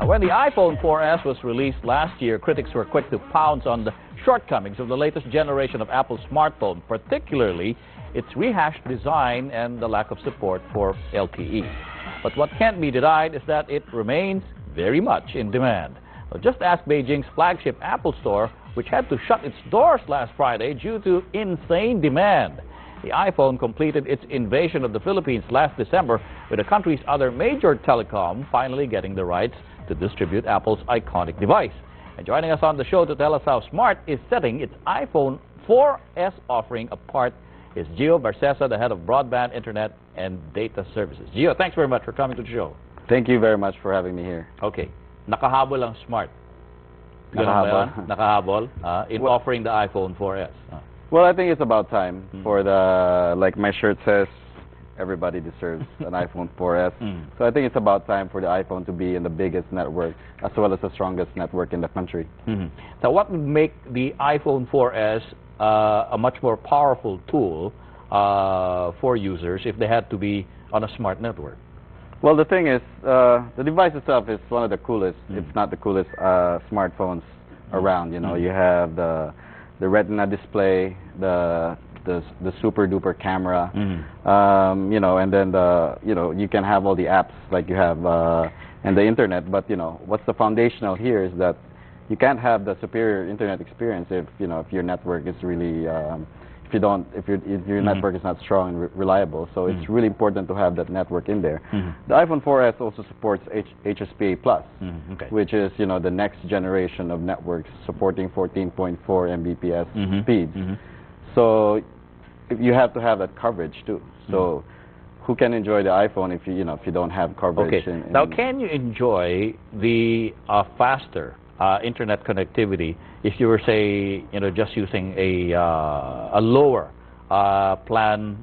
When the iPhone 4S was released last year, critics were quick to pounce on the shortcomings of the latest generation of Apple's smartphone, particularly its rehashed design and the lack of support for LTE. But what can't be denied is that it remains very much in demand. Well, just ask Beijing's flagship Apple Store, which had to shut its doors last Friday due to insane demand. The iPhone completed its invasion of the Philippines last December, with the country's other major telecom finally getting the rights to distribute Apple's iconic device. And joining us on the show to tell us how Smart is setting its iPhone 4S offering apart is Gio Barcesa, the head of Broadband, Internet, and Data Services. Gio, thanks very much for coming to the show. Thank you very much for having me here. Okay. Nakahabol ang Smart. Nakahabol? In offering the iPhone 4S. Well, I think it's about time for the, like my shirt says, everybody deserves an iPhone 4S. So I think it's about time for the iPhone to be in the biggest network as well as the strongest network in the country. So what would make the iPhone 4S a much more powerful tool for users if they had to be on a smart network? Well, the thing is, the device itself is one of the coolest, if not the coolest, smartphones around. You know, you have the Retina display, the super duper camera, you know, and then you can have all the apps like you have and the internet. But you know, what's the foundational here is that you can't have the superior internet experience if your network is really if your network is not strong and reliable. So it's really important to have that network in there. The iPhone 4S also supports HSPA+, which is the next generation of networks supporting 14.4 Mbps speeds. So you have to have that coverage too. So who can enjoy the iPhone if you don't have coverage? Okay. Now, can you enjoy the faster internet connectivity if you were, say, just using a lower plan,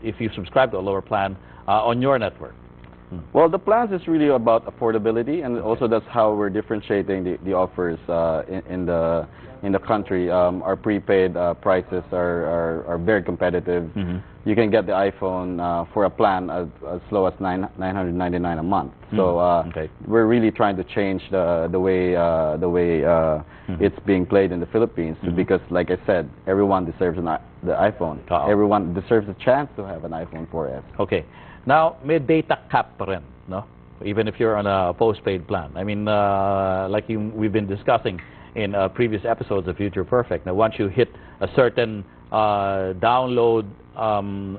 if you subscribe to a lower plan on your network? Well, the plans is really about affordability, and also that's how we're differentiating the offers in the country. Our prepaid prices are very competitive. You can get the iPhone for a plan as low as $999 a month. So we're really trying to change the way it's being played in the Philippines, because, like I said, everyone deserves the iPhone. Everyone deserves a chance to have an iPhone 4S. Okay. Now, may data cap pa rin, no? Even if you're on a postpaid plan. I mean, like we've been discussing in previous episodes of Future Perfect. Now, once you hit a certain download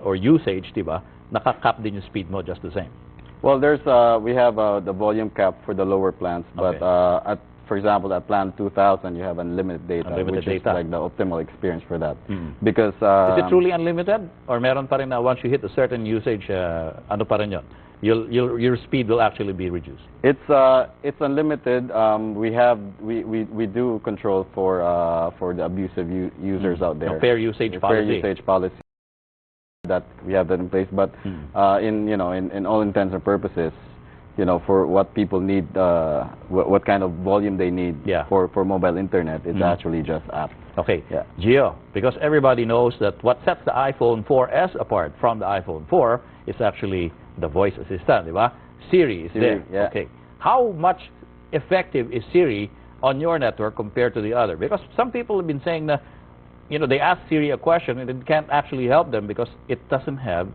or usage, diba, nakakap din yung speed mo just the same. Well, there's we have the volume cap for the lower plans, but for example, at plan 2000, you have unlimited data, which is like the optimal experience for that. Because is it truly unlimited, or meron pa rin na once you hit a certain usage, ano pa rin yun? Your speed will actually be reduced. It's unlimited. We do control for the abusive users out there. A fair usage policy. Fair usage policy. That we have that in place, but in all intents and purposes, for what people need, what kind of volume they need for mobile internet, it's actually just app. Okay, Gio, because everybody knows that what sets the iPhone 4S apart from the iPhone 4 is actually the voice assistant, diba? Siri is there. Okay, how much effective is Siri on your network compared to the other? Because some people have been saying that they ask Siri a question and it can't actually help them because it doesn't have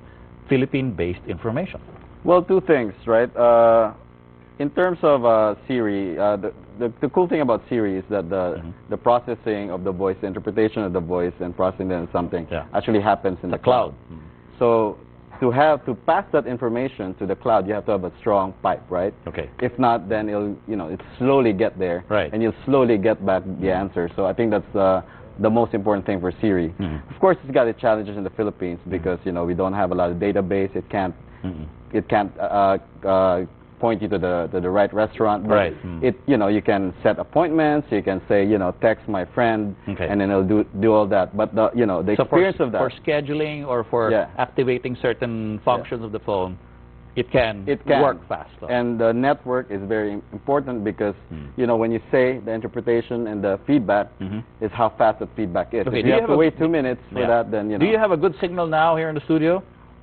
Philippine-based information. Well, two things, right? In terms of Siri, the cool thing about Siri is that the processing of the voice, the interpretation of the voice and processing it into something actually happens in the cloud. So to pass that information to the cloud, you have to have a strong pipe, right? Okay. If not, then it'll slowly get there, and you'll slowly get back the answer. So I think that's the most important thing for Siri. Of course, it's got its challenges in the Philippines because we don't have a lot of database. It can't point you to the right restaurant. But you can set appointments. You can say text my friend, and then it'll do all that. But the experience of that for scheduling or for activating certain functions of the phone, it can work fast. And the network is very important because when you say the interpretation and the feedback is how fast the feedback is. Okay, if you have to wait 2 minutes for that, then Do you have a good signal now here in the studio?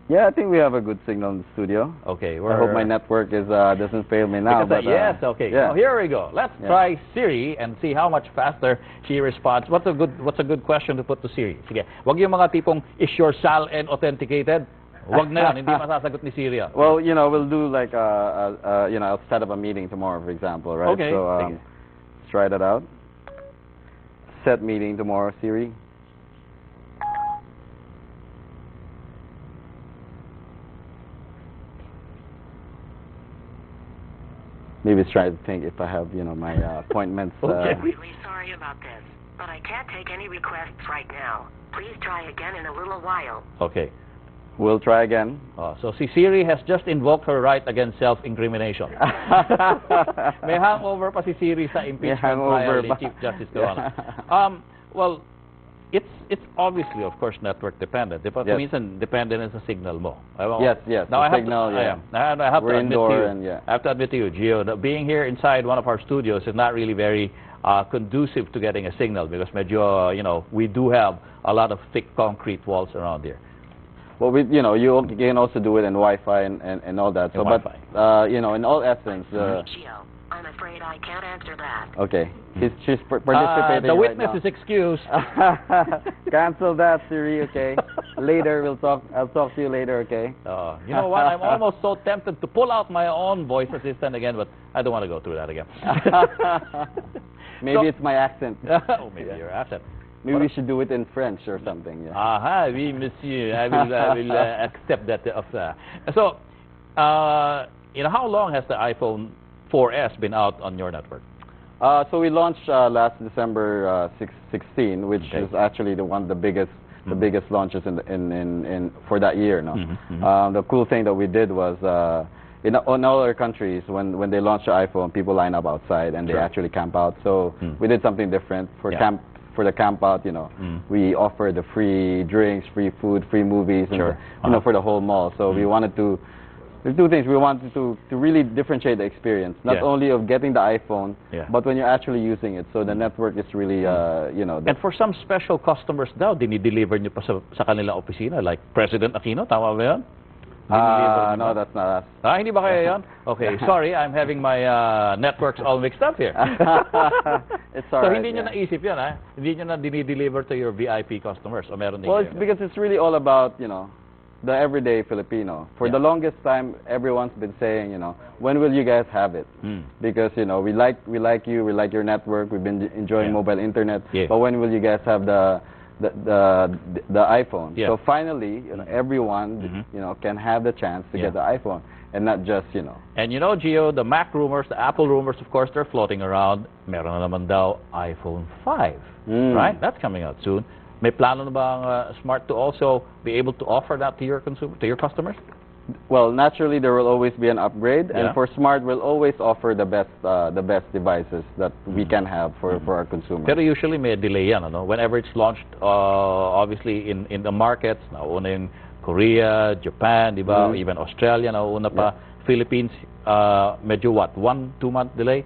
Yeah, I think we have a good signal in the studio. Okay, I hope my network is doesn't fail me now. Because, But, yes, okay. Yeah. So here we go. Let's try Siri and see how much faster she responds. What's a good question to put to Siri? Sige. Wag yung mga tipong is your SAL and authenticated. Wag na yan, hindi masasagot ni Siri. Well, you know, we'll do like you know, I'll set up a meeting tomorrow, for example, right? Okay. So let's try that out. Set meeting tomorrow, Siri. Maybe it's trying to think if I have, you know, my appointments. Okay. I'm really sorry about this, but I can't take any requests right now. Please try again in a little while. Okay. We'll try again. So si Siri has just invoked her right against self-incrimination. May hangover pa si Siri sa impeachment trial ni Chief Justice Corona. Well, it's obviously, of course, network dependent. Yes. Minsan, dependent sa signal mo. Yes. Now, I have signal, to admit to you, Gio, that being here inside one of our studios is not really very conducive to getting a signal because medyo, you know, we do have a lot of thick concrete walls around here. Well, you know, you can also do it in Wi-Fi and all that. So, but you know, in all essence, Gio, I'm afraid I can't answer that. Okay, she's participating. The witness right now. is excused. Cancel that, Siri. Okay. Later we'll talk. I'll talk to you later. Okay. You know what? I'm almost so tempted to pull out my own voice assistant again, but I don't want to go through that again. Maybe it's my accent. Oh, maybe your accent. Maybe we should do it in French or something. Yeah. Oui, monsieur. I will accept that. So, you know, how long has the iPhone 4S been out on your network? So we launched last December 16, which is actually the biggest launches in for that year. No, the cool thing that we did was in all other countries when they launch the iPhone, people line up outside and they actually camp out. So we did something different for the camp out. You know, we offer the free drinks, free food, free movies, and you know, for the whole mall. So we wanted to. There's two things. We wanted to really differentiate the experience, not only of getting the iPhone, but when you're actually using it. So the network is really, you know. And for some special customers daw, dinideliver nyo pa sa kanilang opisina, like President Aquino, tama ba yun? No, that's not us. Hindi ba kaya yun? Okay, sorry, I'm having my networks all mixed up here. It's all so right, hindi nyo naisip yun, ha? Hindi nyo na dinideliver to your VIP customers, o meron din Well, it's because it's really all about, you know, the everyday Filipino. For the longest time, everyone's been saying, you know, when will you guys have it? Because, you know, we like you, we like your network, we've been enjoying mobile internet, but when will you guys have the iPhone? So finally, you know, everyone, you know, can have the chance to get the iPhone, and not just, you know. And you know, Gio, the Mac rumors, the Apple rumors, of course, they're floating around. Meron na naman daw iPhone 5, right? That's coming out soon. May plano na bang Smart to also be able to offer that to your customers? Well, naturally there will always be an upgrade, and for Smart we'll always offer the best devices that we can have for our consumers. Pero usually may delay yan, ano? Whenever it's launched, obviously in the markets, nauna yung Korea, Japan, di ba? Even Australia, nauna pa. Philippines, medyo what? 1-2 month delay?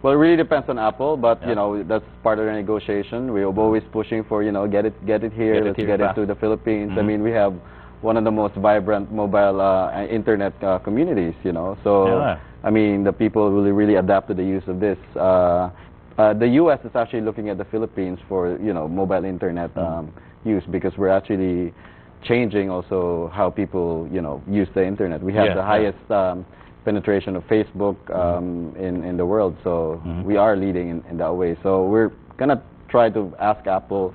Well, it really depends on Apple, but you know, that's part of the negotiation. We're always pushing for, you know, get it here, let's get it to the Philippines. I mean, we have one of the most vibrant mobile internet communities, you know. So, I mean, the people really adapt to the use of this. The U.S. is actually looking at the Philippines for, you know, mobile internet use, because we're actually changing also how people, you know, use the internet. We have the highest penetration of Facebook in the world, so we are leading in that way. So we're gonna try to ask Apple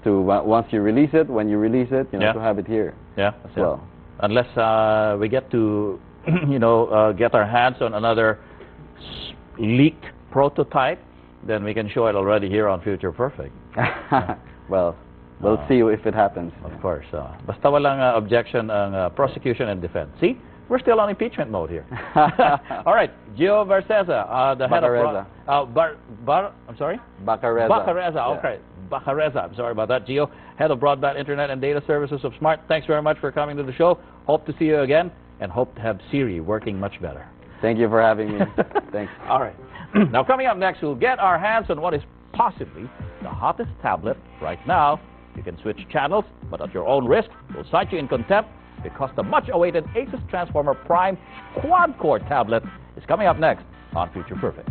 to once you release it, when you release it, you know, to have it here. As well. Unless we get to, you know, get our hands on another leaked prototype, then we can show it already here on Future Perfect. Well, we'll see if it happens. Of course. Basta walang objection ang prosecution and defense. See? We're still on impeachment mode here. All right, Gio Barceza, the head of I'm sorry? Bacareza. Okay. Bacareza. I'm sorry about that. Gio, head of broadband internet and data services of Smart. Thanks very much for coming to the show. Hope to see you again, and hope to have Siri working much better. Thank you for having me. Thanks. All right. Now, coming up next, we'll get our hands on what is possibly the hottest tablet right now. You can switch channels, but at your own risk. We'll cite you in contempt because the much-awaited Asus Transformer Prime quad-core tablet is coming up next on Future Perfect.